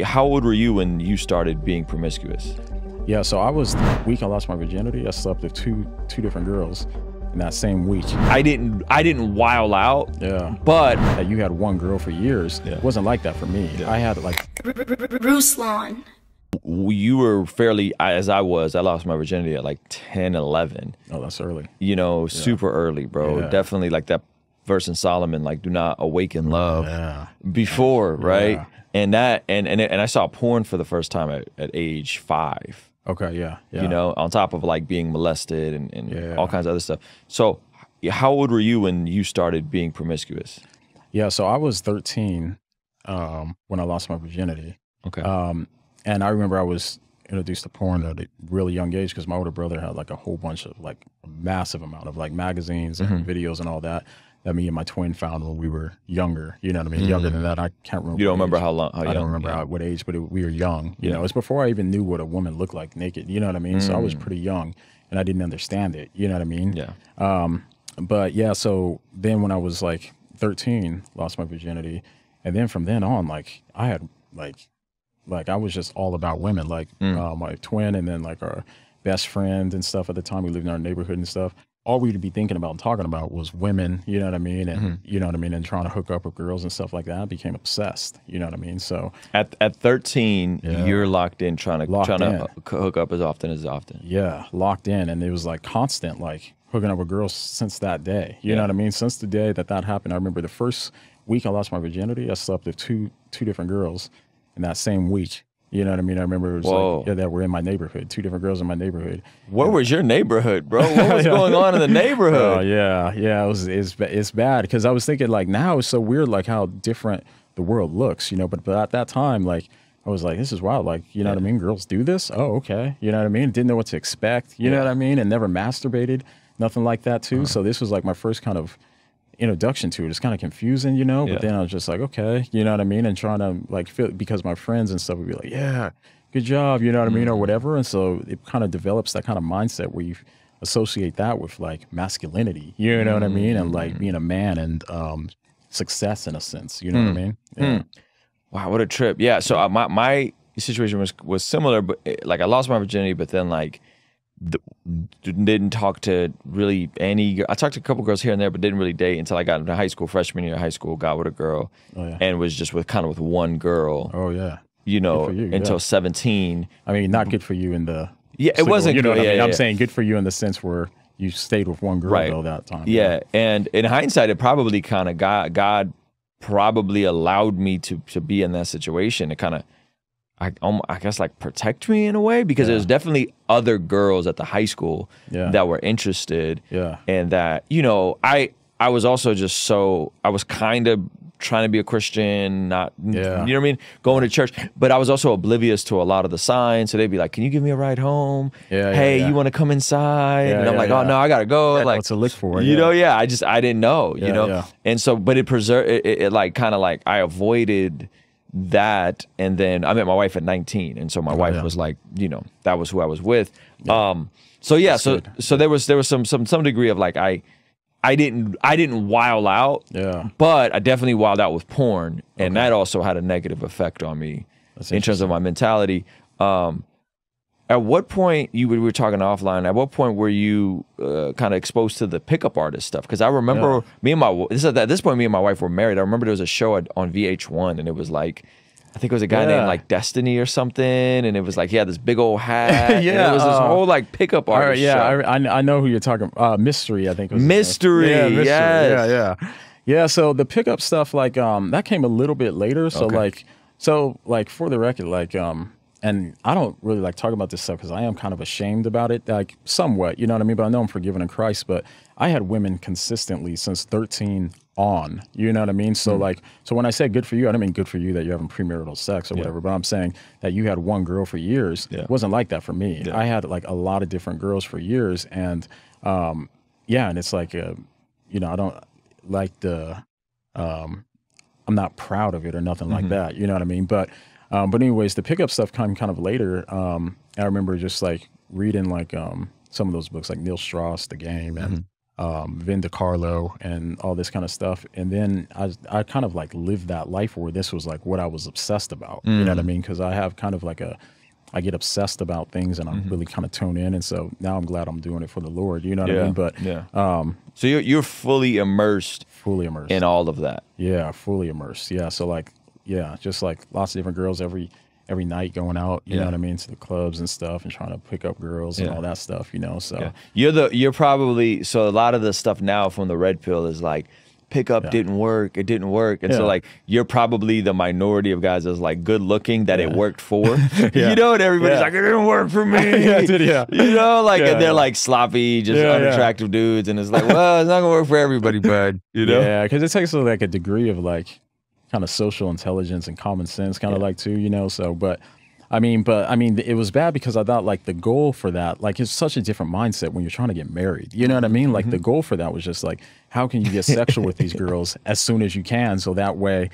how old were you when you started being promiscuous? Yeah, so I was the week I lost my virginity. I slept with two different girls in that same week. I didn't wild out. Yeah, but you had one girl for years. Yeah. It wasn't like that for me. Yeah. I had like Ruslan. You were fairly, as I lost my virginity at like 10, 11. Oh, that's early. You know, super early, bro. Yeah. Definitely like that verse in Solomon, like do not awaken love before, right? Yeah. And that and I saw porn for the first time at age 5. Okay, yeah. You know, on top of like being molested and Yeah. all kinds of other stuff. So how old were you when you started being promiscuous? Yeah, so I was 13 when I lost my virginity. Okay. And I remember I was introduced to porn at a really young age because my older brother had like a whole bunch of like a massive amount of like magazines and videos and all that me and my twin found when we were younger. You know what I mean? Younger than that, I can't remember. You don't remember age. how long? How young, I don't remember what age, but we were young. You know, it's before I even knew what a woman looked like naked. You know what I mean? So I was pretty young, and I didn't understand it. You know what I mean? Yeah. But yeah, so then when I was like 13, lost my virginity, and then from then on, like I had like I was just all about women, like my twin, and then like our best friend and stuff. At the time, we lived in our neighborhood and stuff. All we'd be thinking about and talking about was women, you know what I mean? And you know what I mean? And trying to hook up with girls and stuff like that. I became obsessed, you know what I mean? So at 13, you're locked in trying to hook up as often. Yeah, locked in. And it was like constant, like hooking up with girls since that day. You know what I mean? Since the day that happened, I remember the first week I lost my virginity, I slept with two different girls in that same week. You know what I mean? I remember it was like, that were in my neighborhood, 2 different girls in my neighborhood. Where was your neighborhood, bro? What was going on in the neighborhood? Oh, yeah. It's bad because I was thinking like now it's so weird like how different the world looks, you know, but at that time, like I was like, this is wild. Like, you know what I mean? Girls do this? Oh, okay. You know what I mean? Didn't know what to expect. You know what I mean? And never masturbated, nothing like that too. So this was like my first kind of introduction to it. It's kind of confusing, you know, but then I was just like, okay, you know what I mean? And trying to like feel, because my friends and stuff would be like, yeah, good job, you know what I mean? Or whatever. And so it kind of develops that kind of mindset where you associate that with like masculinity, you know what I mean? And like being a man and success in a sense, you know what I mean? Yeah. Wow, what a trip. Yeah, so my situation was similar, but like I lost my virginity, but then like didn't talk to really any. I talked to a couple girls here and there, but didn't really date until I got into high school, freshman year of high school. Got with a girl, and was just with one girl. Oh yeah, you know, until 17. I mean, not good for you in the it wasn't. You know good. What I mean? I'm saying good for you in the sense where you stayed with one girl all that time. Yeah, and in hindsight, it probably kind of God probably allowed me to be in that situation. It kind of. I guess like protect me in a way because there's definitely other girls at the high school that were interested and that, you know, I was also just I was kind of trying to be a Christian, not, you know what I mean? Going to church, but I was also oblivious to a lot of the signs. So they'd be like, can you give me a ride home? Hey, you want to come inside? And I'm like, oh no, I gotta go. Like, what's to look for? You know, I didn't know, you know? And so, but it like kind of like I avoided that, and then I met my wife at 19, and so my wife was like, you know, that was who I was with. So there was some degree of like I didn't wild out, but I definitely wild out with porn, and that also had a negative effect on me in terms of my mentality. At what point we were talking offline? At what point were you kind of exposed to the pickup artist stuff? Because I remember at this point, me and my wife were married. I remember there was a show on VH1, and it was like, I think it was a guy named like Destiny or something, and it was like he had this big old hat. And it was this whole like pickup artist show. I know who you're talking. Mystery, I think. Was Mystery, Mystery. Yes. Yeah. So the pickup stuff, like that came a little bit later. So like for the record, like and I don't really like talk about this stuff because I am kind of ashamed about it, like somewhat, you know what I mean? But I know I'm forgiven in Christ, but I had women consistently since 13 on, you know what I mean? So like, so when I say good for you, I don't mean good for you that you're having premarital sex or whatever, but I'm saying that you had one girl for years. It wasn't like that for me. I had like a lot of different girls for years, and and it's like, you know, I don't like I'm not proud of it or nothing like that, you know what I mean? But anyways, the pickup stuff came kind of later. I remember just like reading like some of those books like Neil Strauss, The Game, and Vin DiCarlo and all this kind of stuff. And then I kind of like lived that life where this was like what I was obsessed about. You know what I mean? Because I have kind of like I get obsessed about things and I really kind of tune in. And so now I'm glad I'm doing it for the Lord. You know what I mean? But so you're fully immersed. Fully immersed. In all of that. Yeah, fully immersed. Yeah. So like, yeah, just like lots of different girls every night going out, you know what I mean, to the clubs and stuff and trying to pick up girls and all that stuff, you know. So you're probably, so a lot of the stuff now from the red pill is like pickup didn't work, it didn't work. And so like you're probably the minority of guys that's like good looking that it worked for. You know, and everybody's like, it didn't work for me. You know, like and they're like sloppy, just unattractive dudes, and it's like, well, it's not gonna work for everybody, bud. You know? Yeah, because it takes like a degree of like kind of social intelligence and common sense kind of like too, you know. So but I mean it was bad because I thought like the goal for that, like it's such a different mindset when you're trying to get married, you know what I mean? Like the goal for that was just like, how can you get sexual with these girls as soon as you can, so that way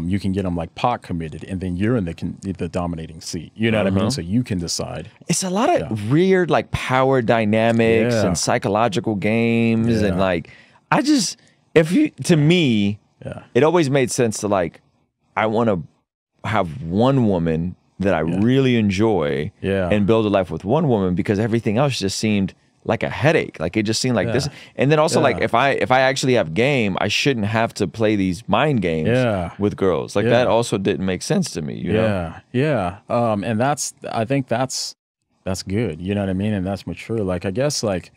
you can get them like pot committed, and then you're in the dominating seat, you know what I mean? So you can decide. It's a lot of weird like power dynamics and psychological games and like to me it always made sense to like, I want to have one woman that I really enjoy and build a life with one woman, because everything else just seemed like a headache. Like it just seemed like this. And then also like if I actually have game, I shouldn't have to play these mind games with girls. Like that also didn't make sense to me, you know? And I think that's good, you know what I mean? And that's mature. Like I guess like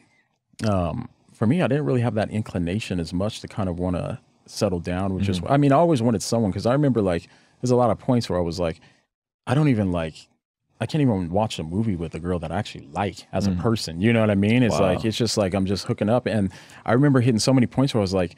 for me, I didn't really have that inclination as much to kind of want to settle down, which is, I mean, I always wanted someone, because I remember like there's a lot of points where I was like, I can't even watch a movie with a girl that I actually like as a person. You know what I mean? It's like, it's just like, I'm just hooking up. And I remember hitting so many points where I was like,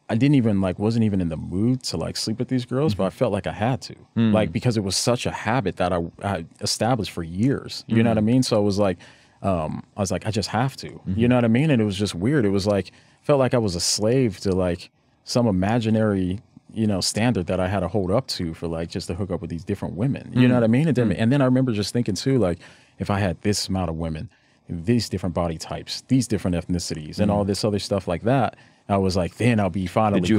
I didn't even like, wasn't even in the mood to like sleep with these girls, but I felt like I had to, like, because it was such a habit that I established for years. You know what I mean? So it was like, I just have to, you know what I mean? And it was just weird. It was like, felt like I was a slave to like some imaginary, you know, standard that I had to hold up to for like just to hook up with these different women. You know what I mean? And then I remember just thinking too, like, if I had this amount of women, these different body types, these different ethnicities, and all this other stuff like that, I was like, then I'll be finally Did you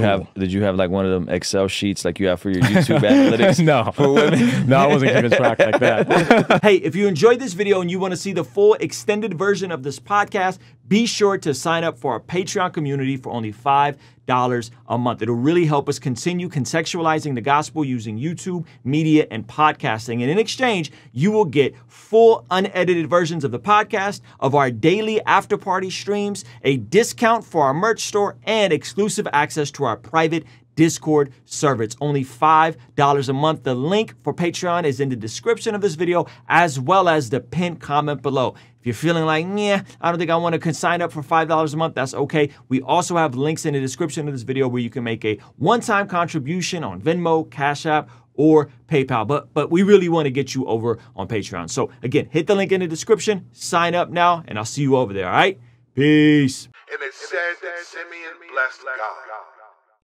have like one of them Excel sheets like you have for your YouTube analytics? No. For women? No, I wasn't keeping track like that. Hey, if you enjoyed this video and you want to see the full extended version of this podcast, be sure to sign up for our Patreon community for only $5 a month. It'll really help us continue contextualizing the gospel using YouTube, media, and podcasting. And in exchange, you will get full unedited versions of the podcast, of our daily after party streams, a discount for our merch store, and exclusive access to our private Discord server. It's only $5 a month. The link for Patreon is in the description of this video, as well as the pinned comment below. If you're feeling like, yeah, I don't think I want to sign up for $5 a month, that's okay. We also have links in the description of this video where you can make a one-time contribution on Venmo, Cash App, or PayPal. But we really want to get you over on Patreon. So again, hit the link in the description, sign up now, and I'll see you over there, all right? Peace. And it said that Simeon blessed God.